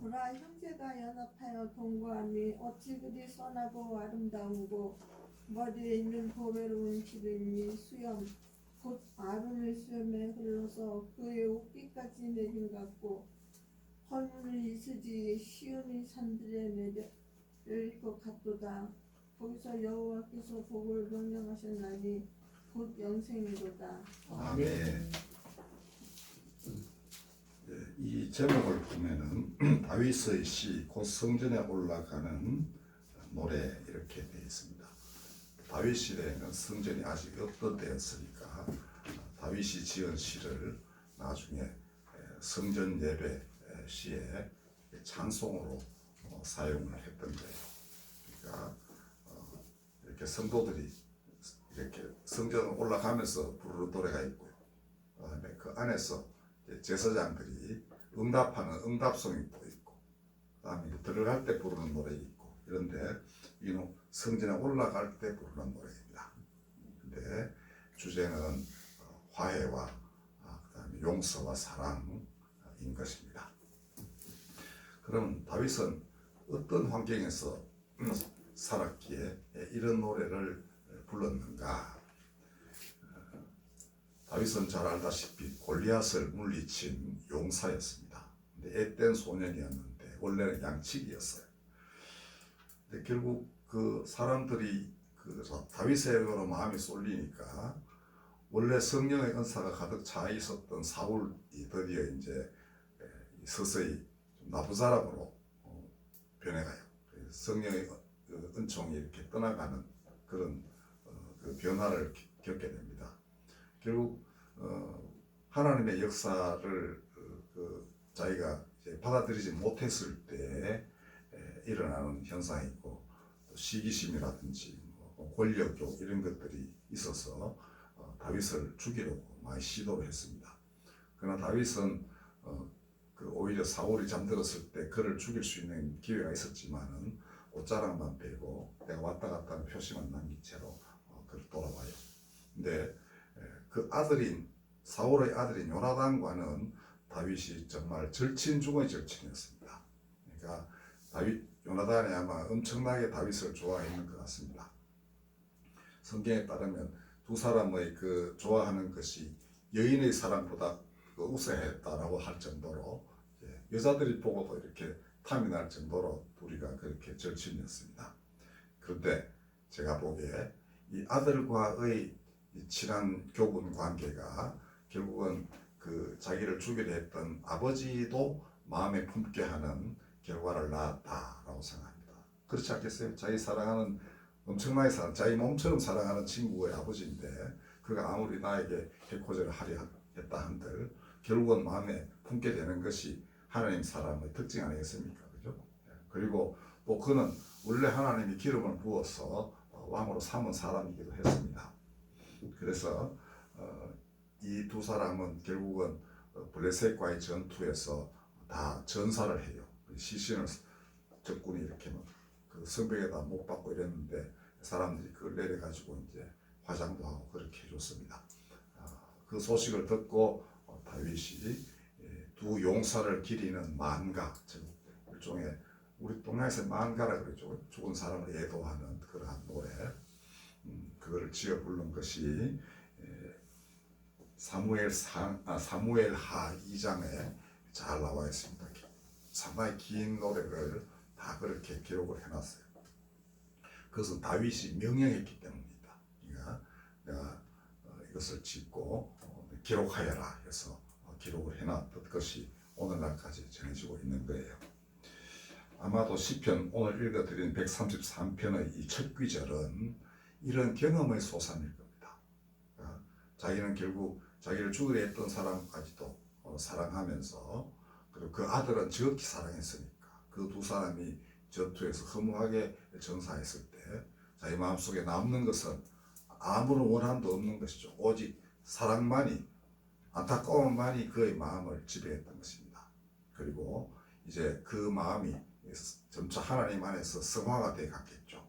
보라, 형제가 연합하여 동거함이 어찌 그리 선하고 아름다우고 머리에 있는 보배로운 기름이 수염 곧 아론의 수염에 흘러서 그의 옷깃까지 내린 같고 헐문을 이스지 시온의 산들에 내릴 것 같도다. 거기서 여호와께서 복을 명령하셨나니 곧 영생이로다. 아멘. 이 제목을 보면은 다윗의 시, 곧 성전에 올라가는 노래 이렇게 되어 있습니다. 다윗 시대에는 성전이 아직 없던 때였으니까 다윗이 지은 시를 나중에 성전 예배 시에 찬송으로 사용을 했던 거예요. 그러니까 이렇게 성도들이 이렇게 성전 올라가면서 부르는 노래가 있고요. 그다음에 그 안에서 제사장들이 응답하는 응답송이 또 있고, 그다음에 들어갈 때 부르는 노래 있고, 이런데 이는 성전에 올라갈 때 부르는 노래입니다. 근데 주제는 화해와 그다음에 용서와 사랑인 것입니다. 그럼 다윗은 어떤 환경에서 살았기에 이런 노래를 불렀는가? 다윗은 잘 알다시피 골리앗을 물리친 용사였습니다. 근데 앳된 소년이었는데 원래는 양치기였어요. 근데 결국 그 사람들이 그 다윗에게로 마음이 쏠리니까 원래 성령의 은사가 가득 차 있었던 사울이 드디어 이제 서서히 좀 나쁜 사람으로 변해가요. 성령의 은총이 이렇게 떠나가는 그런 그 변화를 겪게 됩니다. 결국 하나님의 역사를 자기가 이제 받아들이지 못했을 때 일어나는 현상이 있고, 시기심이라든지 권력욕 이런 것들이 있어서 다윗을 죽이려고 많이 시도를 했습니다. 그러나 다윗은 오히려 사울이 잠들었을 때 그를 죽일 수 있는 기회가 있었지만은 옷자락만 빼고 내가 왔다 갔다 하는 표시만 남긴 채로 그를 돌아와요. 근데 그 아들인 사울의 아들인 요나단과는 다윗이 정말 절친 중의 절친이었습니다. 그러니까 요나단이 아마 엄청나게 다윗을 좋아했는 것 같습니다. 성경에 따르면 두 사람의 그 좋아하는 것이 여인의 사랑보다 우세했다라고 할 정도로 여자들이 보고도 이렇게 탐이 날 정도로 둘이가 그렇게 절친이었습니다. 그런데 제가 보기에 이 아들과의 친한 교분 관계가 결국은 그 자기를 죽이려 했던 아버지도 마음에 품게 하는 결과를 낳았다라고 생각합니다. 그렇지 않겠어요? 자기 사랑하는 엄청나게 자기 몸처럼 사랑하는 친구의 아버지인데 그가 아무리 나에게 해코지를 하려 했다 한들 결국은 마음에 품게 되는 것이 하나님 사람의 특징 아니겠습니까? 그죠? 그리고 또 그는 원래 하나님이 기름을 부어서 왕으로 삼은 사람이기도 했습니다. 그래서 이 두 사람은 결국은 블레셋과의 전투에서 다 전사를 해요. 시신을 적군이 이렇게 그 성벽에다 못 박고 이랬는데 사람들이 그걸 내려가지고 이제 화장도 하고 그렇게 해줬습니다. 그 소식을 듣고 다윗이 두 용사를 기리는 만가, 즉 일종의 우리 동네에서 만가라 그러죠. 죽은 사람을 애도하는 그러한 노래, 그거를 지어 부른 것이 사무엘하 2장에 잘 나와 있습니다. 상당히 긴 노래를 다 그렇게 기록을 해놨어요. 그것은 다윗이 명령했기 때문입니다. 그러니까 내가 이것을 짓고 기록하여라 해서 기록을 해놨던 것이 오늘날까지 전해지고 있는 거예요. 아마도 시편 오늘 읽어드린 133편의 이 첫 구절은 이런 경험의 소산일 겁니다. 자기는 결국 자기를 죽이려 했던 사람까지도 사랑하면서, 그리고 그 아들은 지극히 사랑했으니까 그 두 사람이 전투에서 허무하게 전사했을 때 자기 마음속에 남는 것은 아무런 원한도 없는 것이죠. 오직 사랑만이, 안타까움만이 그의 마음을 지배했던 것입니다. 그리고 이제 그 마음이 점차 하나님 안에서 성화가 되어 갔겠죠.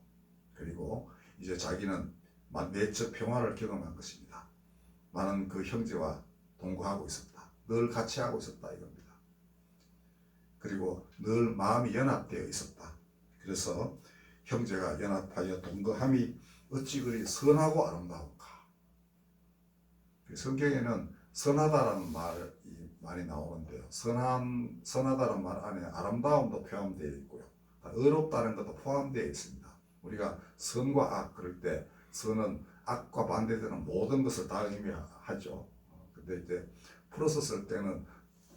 그리고 이제 자기는 내적 평화를 경험한 것입니다. 많은 그 형제와 동거하고 있었다. 늘 같이 하고 있었다 이겁니다. 그리고 늘 마음이 연합되어 있었다. 그래서 형제가 연합하여 동거함이 어찌 그리 선하고 아름다운가. 성경에는 선하다라는 말이 많이 나오는데요. 선하다는 말 안에 아름다움도 포함되어 있고요. 의롭다는 것도 포함되어 있습니다. 우리가 선과 악 그럴 때 선은 악과 반대되는 모든 것을 다 의미하죠. 근데 이제 풀어서 쓸 때는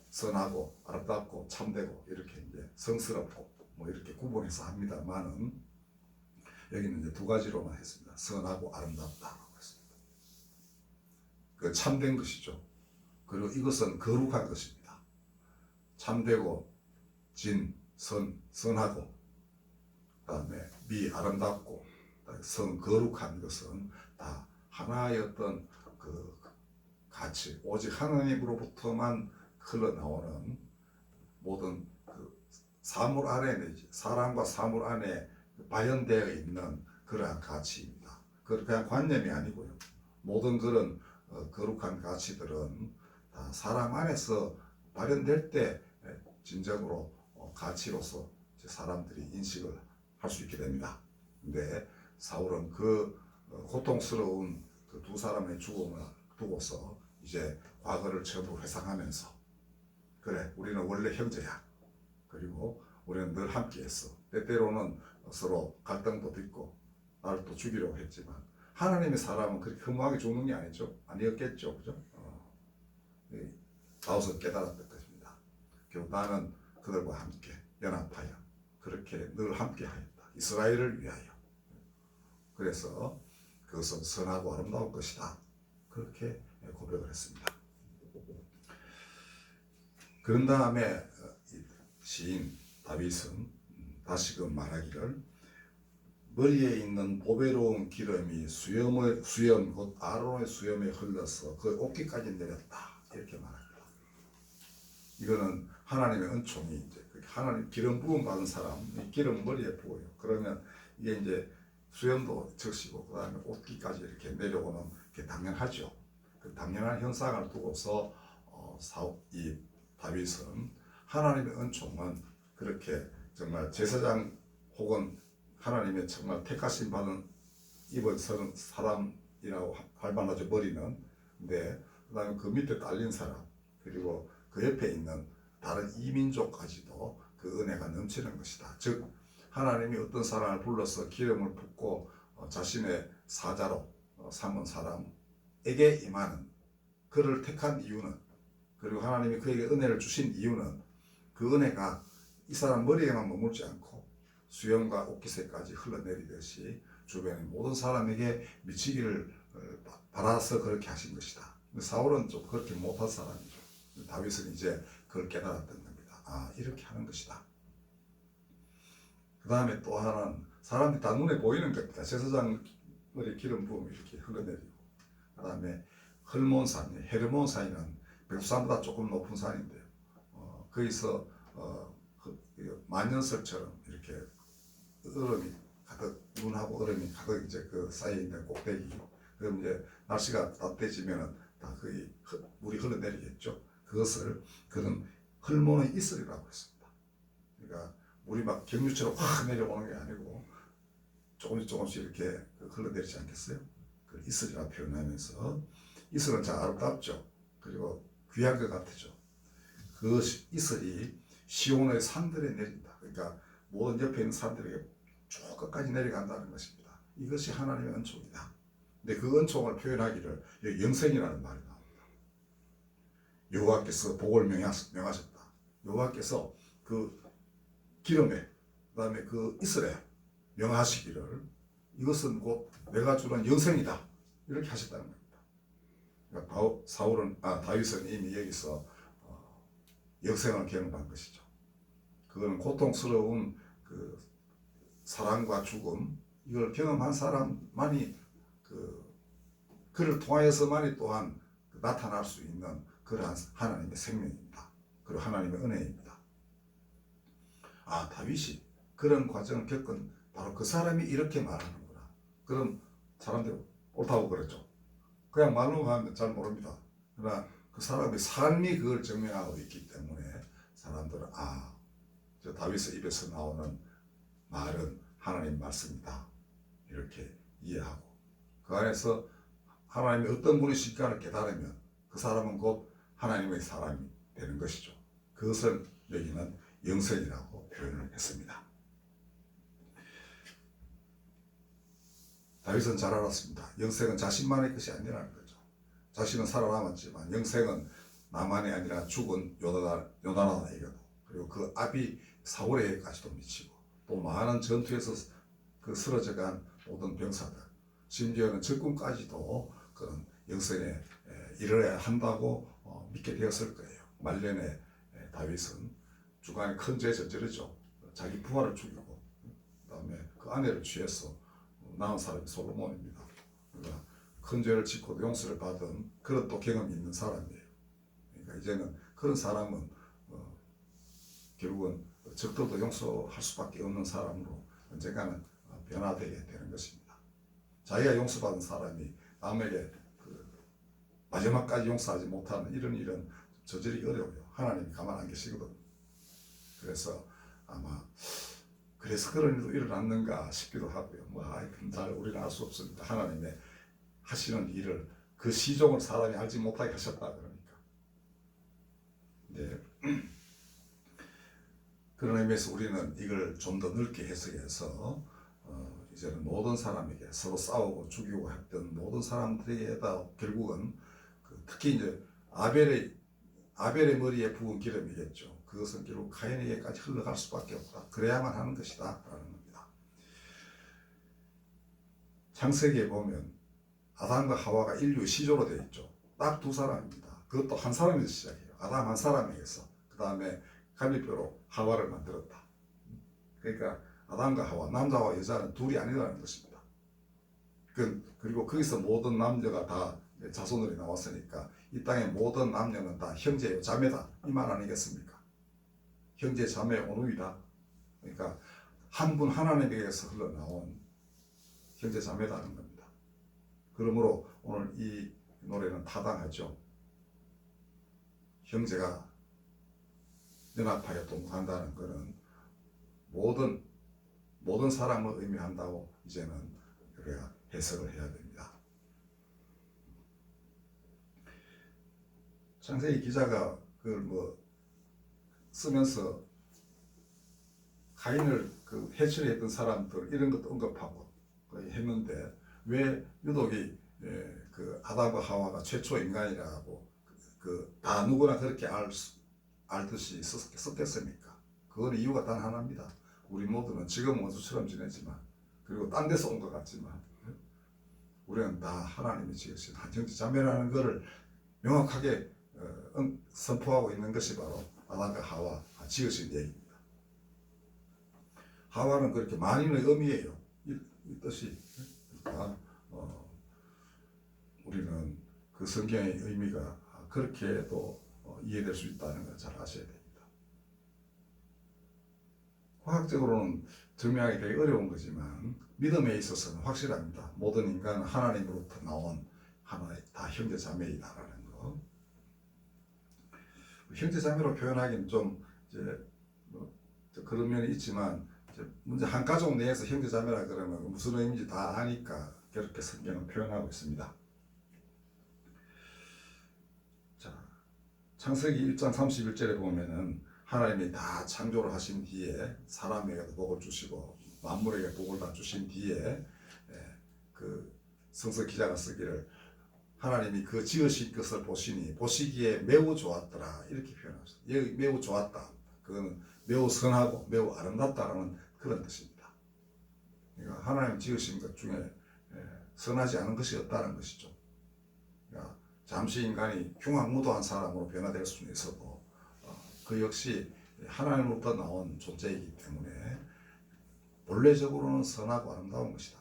선하고 아름답고 참되고 이렇게 이제 성스럽고 뭐 이렇게 구분해서 합니다만은 여기는 이제 두 가지로만 했습니다. 선하고 아름답다라고 했습니다. 그 참된 것이죠. 그리고 이것은 거룩한 것입니다. 참되고 선하고 그다음에 아름답고 거룩한 것은 다 하나의 어떤 그 가치, 오직 하나님으로부터만 흘러나오는 모든 그 사물 안에 내지 사람과 사물 안에 발현되어 있는 그러한 가치입니다. 그냥 관념이 아니고요. 모든 그런 거룩한 가치들은 다 사람 안에서 발현될 때 진정으로 가치로서 사람들이 인식을 할 수 있게 됩니다. 근데 사울은 그 고통스러운 그 두 사람의 죽음을 두고서 이제 과거를 전부 회상하면서 그래 우리는 원래 형제야. 그리고 우리는 늘 함께했어. 때때로는 서로 갈등도 빚고 나를 또 죽이려고 했지만 하나님의 사람은 그렇게 허무하게 죽는 게 아니었겠죠. 그죠? 다윗은 깨달았던 것입니다. 결국 나는 그들과 함께 연합하여 그렇게 늘 함께 하였다. 이스라엘을 위하여. 그래서 그것은 선하고 아름다운 것이다. 그렇게 고백을 했습니다. 그런 다음에 시인 다윗은 다시금 말하기를 머리에 있는 보배로운 기름이 수염 곧 아론의 수염에 흘러서 그 옷깃까지 내렸다. 이렇게 말합니다. 이거는 하나님의 은총이 이제 하나님 기름 부음 받은 사람 기름 머리에 부어요. 그러면 이게 이제 수염도 적시고 그다음에 옷깃까지 이렇게 내려오는 게 당연하죠. 그 당연한 현상을 두고서 이 다윗은 하나님의 은총은 그렇게 정말 제사장 혹은 하나님의 정말 택하심 받은 입은 서는 사람이라고 할 만하죠. 머리는. 근데 그다음에 그 밑에 딸린 사람 그리고 그 옆에 있는 다른 이민족까지도 그 은혜가 넘치는 것이다. 즉 하나님이 어떤 사람을 불러서 기름을 붓고 자신의 사자로 삼은 사람에게 임하는 그를 택한 이유는 그리고 하나님이 그에게 은혜를 주신 이유는 그 은혜가 이 사람 머리에만 머물지 않고 수염과 옷깃에까지 흘러내리듯이 주변의 모든 사람에게 미치기를 바라서 그렇게 하신 것이다. 사울은 좀 그렇게 못한 사람이죠. 다윗은 이제 그걸 깨달았던 겁니다. 아, 이렇게 하는 것이다. 그 다음에 또 하나는 사람들이 다 눈에 보이는 겁니다. 제사장 머리에 기름 부음이 이렇게 흘러내리고 그 다음에 헐몬산, 헤르몬산이는 백두산보다 조금 높은 산인데요. 거기서 만년설처럼 이렇게 얼음이 가득 눈하고 얼음이 가득 이제 그 쌓여 있는 꼭대기. 그럼 이제 날씨가 따뜻해지면은 다 거의 물이 흘러내리겠죠. 그것을 그는 헐몬의 이슬이라고 했습니다. 그러니까 물이 막 경유처럼 확 내려오는 게 아니고 조금씩 이렇게 흘러내리지 않겠어요? 그 이슬이라고 표현하면서 이슬은 참 아름답죠. 그리고 귀한 것 같죠. 그 이슬이 시온의 산들에 내린다. 그러니까 모든 옆에 있는 산들에게 쭉 끝까지 내려간다는 것입니다. 이것이 하나님의 은총이다. 근데 그 은총을 표현하기를 영생이라는 말이 나옵니다. 여호와께서 복을 명하셨다. 여호와께서 그 기름에 그다음에 그 이슬에 명하시기를 이것은 곧 내가 주는 영생이다. 이렇게 하셨다는 겁니다. 그러니까 다윗은 이미 여기서 영생을 경험한 것이죠. 그거는 고통스러운 그 사랑과 죽음 이걸 경험한 사람만이 그를 통하여서만이 또한 나타날 수 있는 그러한 하나님의 생명입니다. 그리고 하나님의 은혜입니다. 아, 다윗이 그런 과정을 겪은 바로 그 사람이 이렇게 말하는구나. 그럼 사람들이 옳다고 그랬죠. 그냥 말로 하면 잘 모릅니다. 그러나 그 사람의 삶이 그걸 증명하고 있기 때문에 사람들은 저 다윗의 입에서 나오는 말은 하나님 말씀이다. 이렇게 이해하고 그 안에서 하나님이 어떤 분이실까를 깨달으면 그 사람은 곧 하나님의 사람이 되는 것이죠. 그것을 여기는 영생이라고 표현을 했습니다. 다윗은 잘 알았습니다. 영생은 자신만의 것이 아니라는 거죠. 자신은 살아남았지만 영생은 나만이 아니라 죽은 요나단에게도 그리고 그 아비 사울에게까지도 미치고 또 많은 전투에서 그 쓰러져간 모든 병사들 심지어는 적군까지도 그런 영생에 이르러야 한다고 믿게 되었을 거예요. 말년에 다윗은 주간에 큰 죄 저지르죠. 자기 부하를 죽이고 그다음에 그 아내를 취해서 낳은 사람이 솔로몬입니다. 그러니까 큰 죄를 짓고도 용서를 받은 그런 또 경험이 있는 사람이에요. 그러니까 이제는 그런 사람은 결국은 적들도 용서할 수밖에 없는 사람으로 언젠가는 변화되게 되는 것입니다. 자기가 용서받은 사람이 남에게 마지막까지 용서하지 못하는 이런 일은 저지르기 어려워요. 하나님이 가만 안 계시거든요. 그래서 아마 그래서 그런 일도 일어났는가 싶기도 하고요. 잘 우리는 알 수 없습니다. 하나님의 하시는 일을 그 시종을 사람이 알지 못하게 하셨다 그러니까. 네. 그런 의미에서 우리는 이걸 좀 더 넓게 해석해서 이제는 모든 사람에게 서로 싸우고 죽이고 했던 모든 사람들에게다 결국은 특히 이제 아벨의 머리에 부은 기름이겠죠. 그것은 결국 가인에게까지 흘러갈 수밖에 없다. 그래야만 하는 것이다 라는 겁니다. 창세기에 보면 아담과 하와가 인류의 시조로 되어 있죠. 딱 두 사람입니다. 그것도 한 사람에서 시작해요. 아담 한 사람에게서 그 다음에 갈비뼈로 하와를 만들었다. 그러니까 아담과 하와, 남자와 여자는 둘이 아니라는 것입니다. 그리고 거기서 모든 남녀가 다 자손들이 나왔으니까 이 땅의 모든 남녀는 다 형제요 자매다 이 말 아니겠습니까? 형제 자매 온누이다. 그러니까 한 분 하나님에게서 흘러나온 형제 자매다는 겁니다. 그러므로 오늘 이 노래는 타당하죠. 형제가 연합하여 동거한다는 것은 모든 사람을 의미한다고 이제는 우리가 해석을 해야 됩니다. 창세기 기자가 그걸 쓰면서 가인을 해치려 했던 사람들 이런 것도 언급하고 했는데 왜 유독이 아담과 하와가 최초 인간이라고 다 누구나 그렇게 알듯이 썼겠습니까? 그건 이유가 단 하나입니다. 우리 모두는 지금 원수처럼 지내지만 그리고 딴 데서 온 것 같지만 우리는 다 하나님이 지으신 한 형제 자매라는 것을 명확하게 선포하고 있는 것이 바로 아담과 하와 지으신 얘기입니다. 하와는 그렇게 만인의 의미예요. 이 뜻이 우리는 그 성경의 의미가 그렇게 또 이해될 수 있다는 걸 잘 아셔야 됩니다. 과학적으로는 증명하기 되게 어려운 거지만 믿음에 있어서는 확실합니다. 모든 인간은 하나님으로부터 나온 하나의 다 형제 자매이다라는 거. 형제 자매로 표현하기는 좀 이제 그런 면이 있지만 문제 한 가족 내에서 형제 자매라 그러면 무슨 의미인지 다 아니까 그렇게 성경은 표현하고 있습니다. 자, 창세기 1장 31절에 보면은 하나님이 다 창조를 하신 뒤에 사람에게도 복을 주시고 만물에게 복을 다 주신 뒤에 그 성서 기자가 쓰기를 하나님이 그 지으신 것을 보시기에 매우 좋았더라 이렇게 표현합니다. 매우 좋았다. 그거는 매우 선하고 매우 아름답다라는 그런 뜻입니다. 그러니까 하나님 지으신 것 중에 선하지 않은 것이 없다는 것이죠. 그러니까 잠시 인간이 흉악무도한 사람으로 변화될 수는 있어도 그 역시 하나님으로부터 나온 존재이기 때문에 본래적으로는 선하고 아름다운 것이다.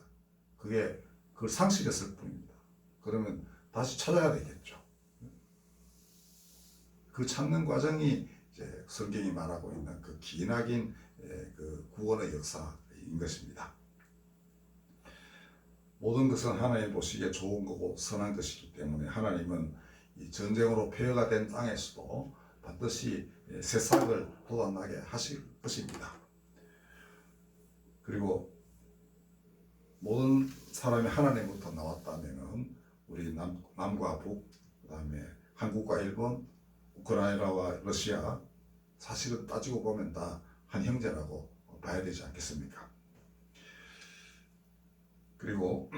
그걸 상실했을 뿐입니다. 그러면 다시 찾아야 되겠죠. 그 찾는 과정이 이제 성경이 말하고 있는 그 기나긴 그 구원의 역사인 것입니다. 모든 것은 하나님 보시기에 좋은 거고 선한 것이기 때문에 하나님은 이 전쟁으로 폐허가 된 땅에서도 반드시 새싹을 돋아나게 하실 것입니다. 그리고 모든 사람이 하나님부터 나왔다면은 우리 남과 북, 그다음에 한국과 일본, 우크라이나와 러시아, 사실은 따지고 보면 다 한 형제라고 봐야 되지 않겠습니까? 그리고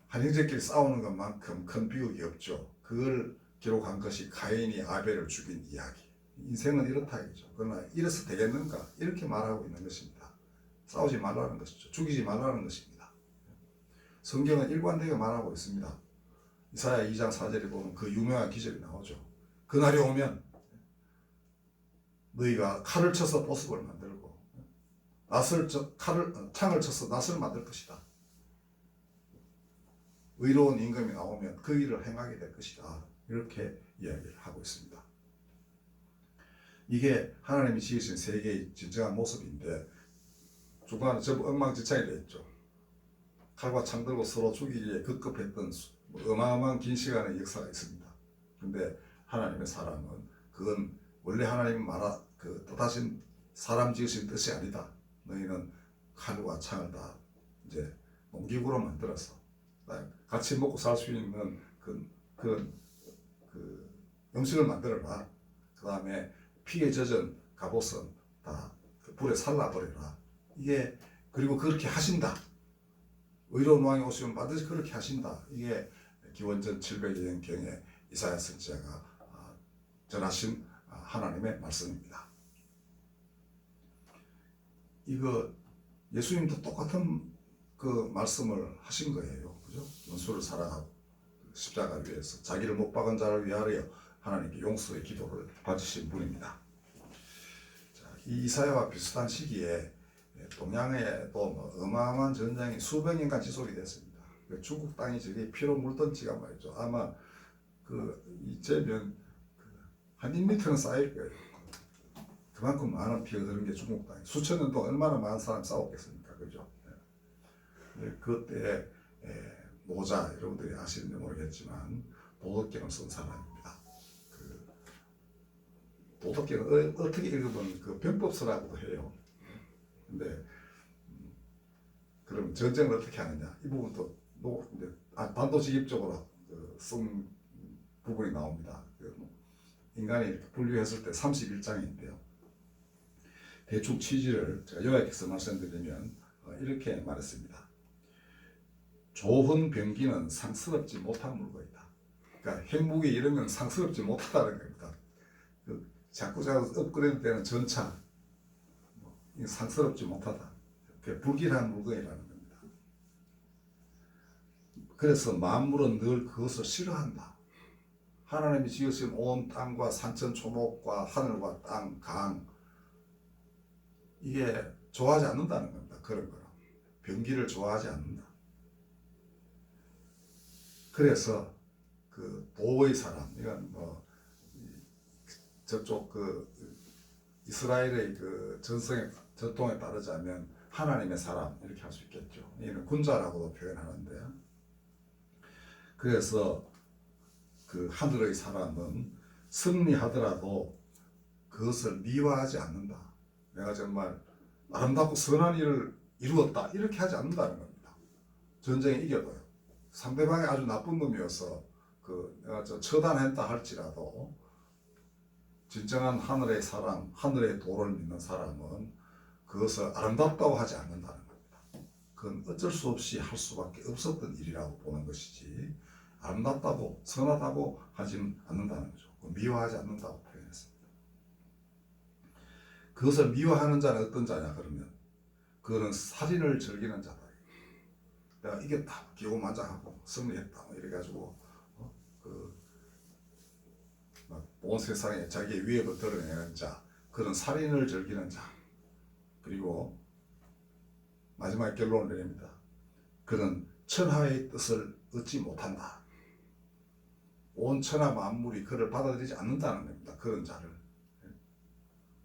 한 형제끼리 싸우는 것만큼 큰 비극이 없죠. 그걸 기록한 것이 가인이 아벨을 죽인 이야기. 인생은 이렇다 이죠. 그러나 이래서 되겠는가? 이렇게 말하고 있는 것입니다. 싸우지 말라는 것이죠. 죽이지 말라는 것입니다. 성경은 일관되게 말하고 있습니다. 이사야 2장 4절에 보면 그 유명한 기절이 나오죠. 그날이 오면 너희가 칼을 쳐서 보습을 만들고 창을 쳐서 낫을 만들 것이다. 의로운 임금이 나오면 그 일을 행하게 될 것이다. 이렇게 이야기를 하고 있습니다. 이게 하나님이 지으신 세계의 진정한 모습인데 중간에 전부 엉망진창이 되어 있죠. 칼과 창 들고 서로 죽이기에 급급했던 어마어마한 긴 시간의 역사가 있습니다. 근데 하나님의 사람은 그건 원래 하나님 뜻하신 사람 지으신 뜻이 아니다. 너희는 칼과 창을 다 이제 농기구로 만들어서 같이 먹고 살 수 있는 그런 음식을 만들어라. 그 다음에 피에 젖은 갑옷은 다 불에 살라버려라. 이게 그리고 그렇게 하신다. 의로운 왕이 오시면 반드시 그렇게 하신다. 이게 기원전 700년경에 이사야 선지자가 전하신 하나님의 말씀입니다. 이거 예수님도 똑같은 그 말씀을 하신 거예요. 그죠? 원수를 사랑하고 십자가 위에서 자기를 못 박은 자를 위하여 하나님께 용서의 기도를 받으신 분입니다. 자, 이 이사야와 비슷한 시기에 동양에도 어마어마한 전쟁이 수백 년간 지속이 됐습니다. 중국 땅이 저기 피로 물던 지가 말이죠. 아마 이제면 한 1m는 쌓일 거예요. 그만큼 많은 피가 흐른 게 중국 땅이 수천 년 동안 얼마나 많은 사람이 싸웠겠습니까, 그죠? 그때 노자 여러분들이 아시는지 모르겠지만 도덕경을 쓴 사람입니다. 도덕경을 어떻게 읽으면 병법서라고도 해요. 근데 그럼 전쟁을 어떻게 하느냐 이 부분도 단도직입적으로 쓴 부분이 나옵니다. 인간이 이렇게 분류했을 때 31장인데요. 대충 취지를 제가 요약해서 말씀드리면 이렇게 말했습니다. 좋은 병기는 상스럽지 못한 물건이다. 그러니까 핵무기 이런 건 상스럽지 못하다는 겁니다. 자꾸 업그레이드 되는 전차 상스럽지 못하다. 불길한 물건이라는 겁니다. 그래서 만물은 늘 그것을 싫어한다. 하나님이 지으신 온 땅과 산천 초목과 하늘과 땅, 강 이게 좋아하지 않는다는 겁니다. 그런 거는 병기를 좋아하지 않는다. 그래서 도의 사람, 이건 저쪽 이스라엘의 전통에 따르자면 하나님의 사람 이렇게 할 수 있겠죠. 이는 군자라고도 표현하는데요. 그래서 하늘의 사람은 승리하더라도 그것을 미워하지 않는다. 내가 정말 아름답고 선한 일을 이루었다 이렇게 하지 않는다는 겁니다. 전쟁에 이겨도요. 상대방이 아주 나쁜 놈이어서 내가 처단했다 할지라도 진정한 하늘의 사람, 하늘의 도를 믿는 사람은 그것을 아름답다고 하지 않는다는 겁니다. 그건 어쩔 수 없이 할 수밖에 없었던 일이라고 보는 것이지 아름답다고 선하다고 하지 않는다는 거죠. 미워하지 않는다고 표현했습니다. 그것을 미워하는 자는 어떤 자냐 그러면 그거는 살인을 즐기는 자다. 내가 이겼다, 기고만장하고 승리했다 이래가지고 온 세상에 자기의 위협을 드러내는 자, 그런 살인을 즐기는 자, 그리고 마지막 결론을 내립니다. 그는 천하의 뜻을 얻지 못한다. 온 천하 만물이 그를 받아들이지 않는다는 겁니다. 그런 자를.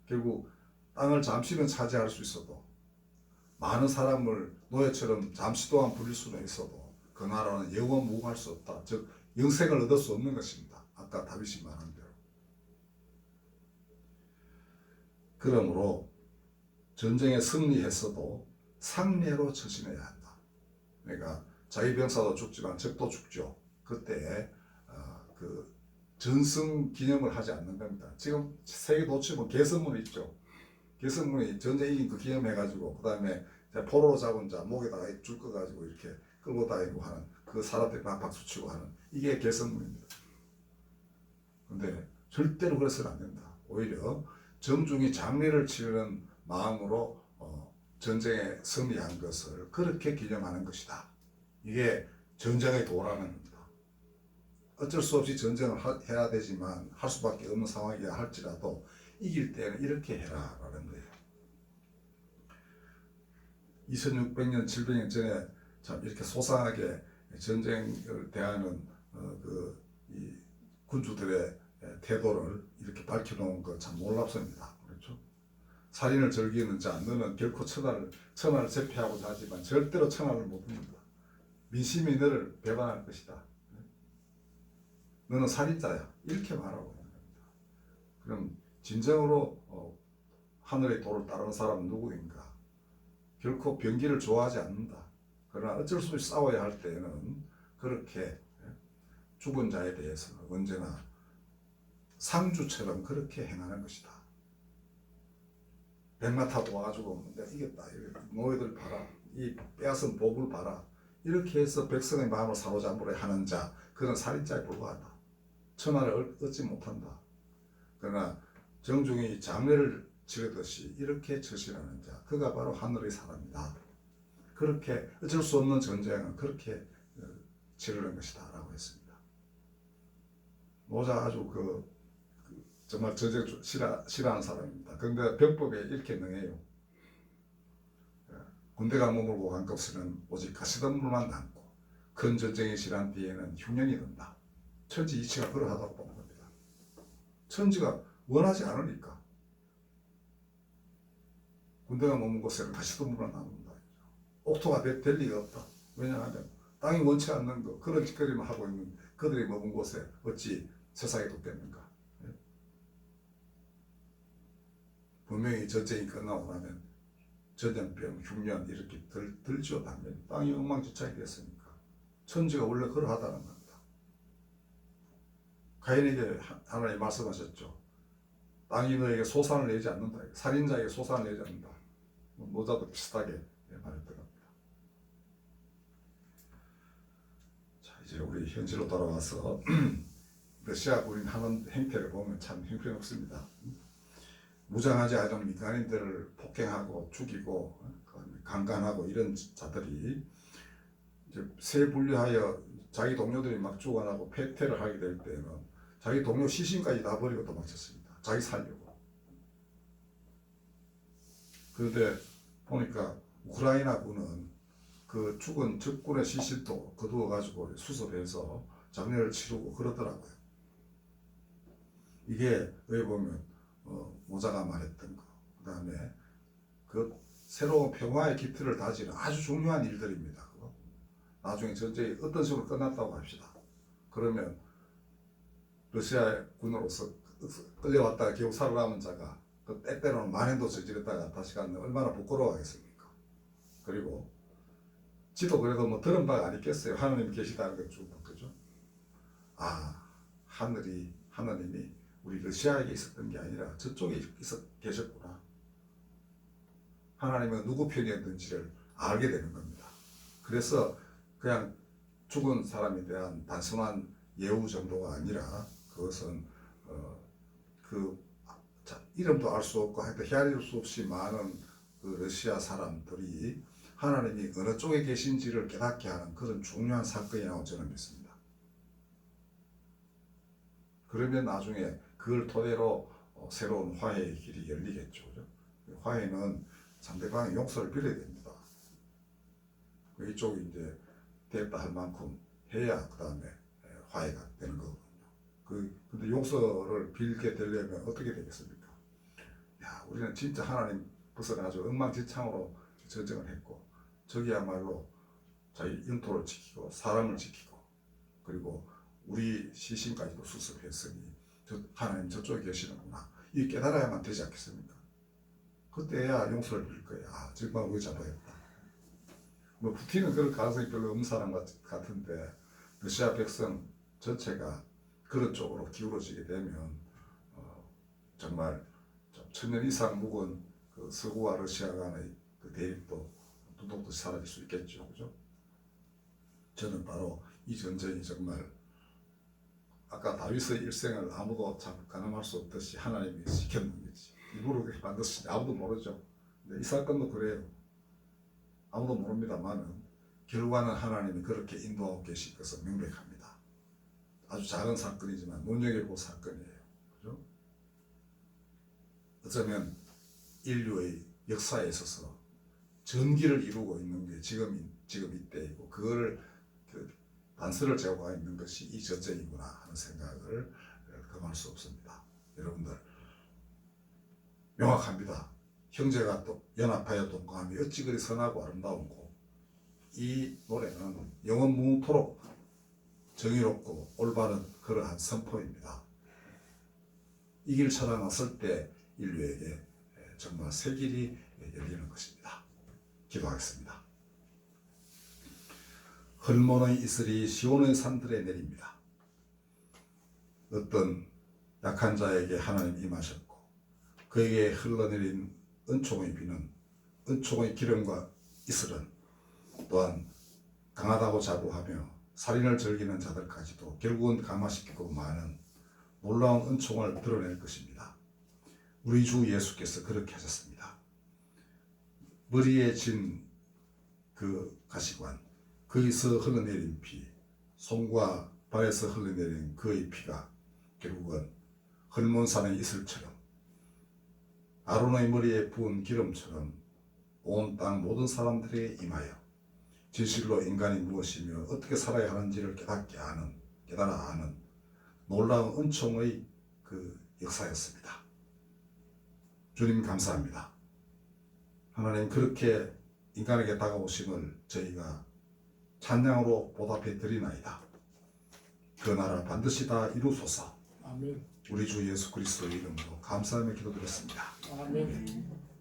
결국 땅을 잠시는 차지할 수 있어도 많은 사람을 노예처럼 잠시 동안 부릴 수는 있어도 그 나라는 영원 무궁할 수 없다. 즉 영생을 얻을 수 없는 것입니다. 아까 다윗이 말한 대로. 그러므로 전쟁에 승리했어도 상례로 처신해야 한다. 그러니까 자기 병사도 죽지만 적도 죽죠. 그때 그 전승 기념을 하지 않는 겁니다. 지금 세계 도처에 개선문 있죠. 개선문이 전쟁 이긴 그 기념해가지고 그 다음에 포로로 잡은 자 목에다가 줄 거 가지고 이렇게 끌고 다니고 하는 그 사람들이 막 박수 치고 하는 이게 개선문입니다. 근데 절대로 그래서는 안 된다. 오히려 정중히 장례를 치르는 마음으로 전쟁에 승리한 것을 그렇게 기념하는 것이다. 이게 전쟁의 도라는 겁니다. 어쩔 수 없이 전쟁을 해야 되지만 할 수밖에 없는 상황이야 할지라도 이길 때는 이렇게 해라 라는 거예요. 2600년 700년 전에 참 이렇게 소상하게 전쟁을 대하는 이 군주들의 태도를 이렇게 밝혀놓은 거 참 놀랍습니다. 그렇죠? 살인을 즐기는 자 너는 결코 천하를 제패하고자 하지만 절대로 천하를 못 얻는다. 민심이 너를 배반할 것이다. 너는 살인자야. 이렇게 말하고 있는 겁니다. 그럼 진정으로 하늘의 도를 따르는 사람은 누구인가? 결코 병기를 좋아하지 않는다. 그러나 어쩔 수 없이 싸워야 할 때에는 그렇게 죽은 자에 대해서는 언제나 상주처럼 그렇게 행하는 것이다. 백마 타고 와가지고 내가 이겼다. 노예들 봐라. 이 빼앗은 복을 봐라. 이렇게 해서 백성의 마음을 사로잡으려 하는 자, 그는 살인자에 불과하다. 천하를 얻지 못한다. 그러나 정중히 장례를 치르듯이 이렇게 처신하는 자, 그가 바로 하늘의 사람이다. 그렇게 어쩔 수 없는 전쟁은 그렇게 치르는 것이다 라고 했습니다. 모자 아주 정말 전쟁 싫어하는 사람입니다. 그런데 병법에 이렇게 능해요. 군대가 머물고 간 것은 오직 가시덤불만 남고 큰 전쟁이 지난 뒤에는 흉년이 든다. 천지 이치가 그러하다고 보는 겁니다. 천지가 원하지 않으니까 군대가 머문 곳에는 가시덤불만 남는다. 옥토가 될 리가 없다. 왜냐하면 땅이 원치 않는 거 그런 짓거리만 하고 있는 그들이 머문 곳에 어찌 세상이 돕겠는가. 분명히 전쟁이 끝나고 나면 전염병, 흉년 이렇게 들죠. 당연히 땅이 엉망진창이 됐으니까. 천지가 원래 그러하다는 겁니다. 가인에게 하나님 말씀하셨죠. 땅이 너에게 소산을 내지 않는다. 살인자에게 소산을 내지 않는다. 노자도 비슷하게 말했던 겁니다. 자, 이제 우리 현실로 돌아와서 러시아 군인 하는 행태를 보면 참 형편없습니다. 무장하지 않은 민간인들을 폭행하고 죽이고 강간하고 이런 자들이 이제 세 분류하여 자기 동료들이 막 죽어나고 패퇴를 하게 될 때는 자기 동료 시신까지 다 버리고 도망쳤습니다. 자기 살려고. 그런데 보니까 우크라이나 군은 그 죽은 적군의 시신도 거두어 가지고 수습해서 장례를 치르고 그러더라고요. 이게 왜 보면 모자가 말했던 거, 그 다음에 그 새로운 평화의 기틀을 다지는 아주 중요한 일들입니다. 그거. 나중에 전쟁이 어떤 식으로 끝났다고 합시다. 그러면 러시아 군으로서 끌려왔다가 겨우 살아남은 자가 그 때때로는 만행도 저지렀다가 다시 가면 얼마나 부끄러워하겠습니까? 그리고 지도 그래도 뭐 들은 바가 아니겠어요. 하나님 계시다는 걸 쭉 그죠? 하나님이 우리 러시아에 있었던 게 아니라 저쪽에 계셨구나. 하나님은 누구 편이었는지를 알게 되는 겁니다. 그래서 그냥 죽은 사람에 대한 단순한 예우 정도가 아니라 그것은 이름도 알 수 없고 하여튼 헤아릴 수 없이 많은 그 러시아 사람들이 하나님이 어느 쪽에 계신지를 깨닫게 하는 그런 중요한 사건이라고 저는 믿습니다. 그러면 나중에 그걸 토대로 새로운 화해의 길이 열리겠죠. 그죠? 화해는 상대방의 용서를 빌어야 됩니다. 이쪽이 이제 됐다 할 만큼 해야 그 다음에 화해가 되는 거거든요. 근데 용서를 빌게 되려면 어떻게 되겠습니까? 우리는 진짜 하나님 벗어나가지고 엉망진창으로 전쟁을 했고, 저기야말로 자기 영토를 지키고 사람을 지키고 그리고 우리 시신까지도 수습했으니 하나님 저쪽에 계시는구나. 이 깨달아야만 되지 않겠습니까? 그때야 용서를 빌 거야. 아, 정말 우리 잡아야겠다. 뭐 푸틴은 그럴 가능성이 별로 없는 사람 같은데 러시아 백성 전체가 그런 쪽으로 기울어지게 되면 정말 천년 이상 묵은 그 서구와 러시아 간의 그 대립도 두둑듯이 사라질 수 있겠죠, 그죠? 저는 바로 이 전쟁이 정말 아까 다윗의 일생을 아무도 참 가늠할 수 없듯이 하나님이 시켰는 거지. 일부러 그렇게 만드시지 아무도 모르죠. 근데 이 사건도 그래요. 아무도 모릅니다만은 결과는 하나님이 그렇게 인도하고 계실 것은 명백합니다. 아주 작은 사건이지만 눈여겨볼 사건이에요. 그죠? 어쩌면 인류의 역사에 있어서 전기를 이루고 있는 게 지금 이때이고 그거를 단서를 제공하고 있는 것이 이 전쟁이구나 하는 생각을 금할 수 없습니다. 여러분들 명확합니다. 형제가 또 연합하여 동거함이 어찌 그리 선하고 아름다운고 이 노래는 영원 무토록 정의롭고 올바른 그러한 선포입니다. 이 길 찾아났을 때 인류에게 정말 새 길이 열리는 것입니다. 기도하겠습니다. 헐몬의 이슬이 시온의 산들에 내립니다. 어떤 약한 자에게 하나님 임하셨고 그에게 흘러내린 은총의 비는 은총의 기름과 이슬은 또한 강하다고 자부하며 살인을 즐기는 자들까지도 결국은 감화시키고 마는 놀라운 은총을 드러낼 것입니다. 우리 주 예수께서 그렇게 하셨습니다. 머리에 진 그 가시관, 거기서 흘러내린 피, 손과 발에서 흘러내린 그의 피가 결국은 헐몬산의 이슬처럼 아론의 머리에 부은 기름처럼 온 땅 모든 사람들에게 임하여 진실로 인간이 무엇이며 어떻게 살아야 하는지를 깨달아 아는 놀라운 은총의 그 역사였습니다. 주님 감사합니다. 하나님 그렇게 인간에게 다가오심을 저희가 찬양으로 보답해 드리나이다. 그 나라 반드시 다 이루소서. 아멘. 우리 주 예수 그리스도의 이름으로 감사하며 기도드렸습니다. 아멘.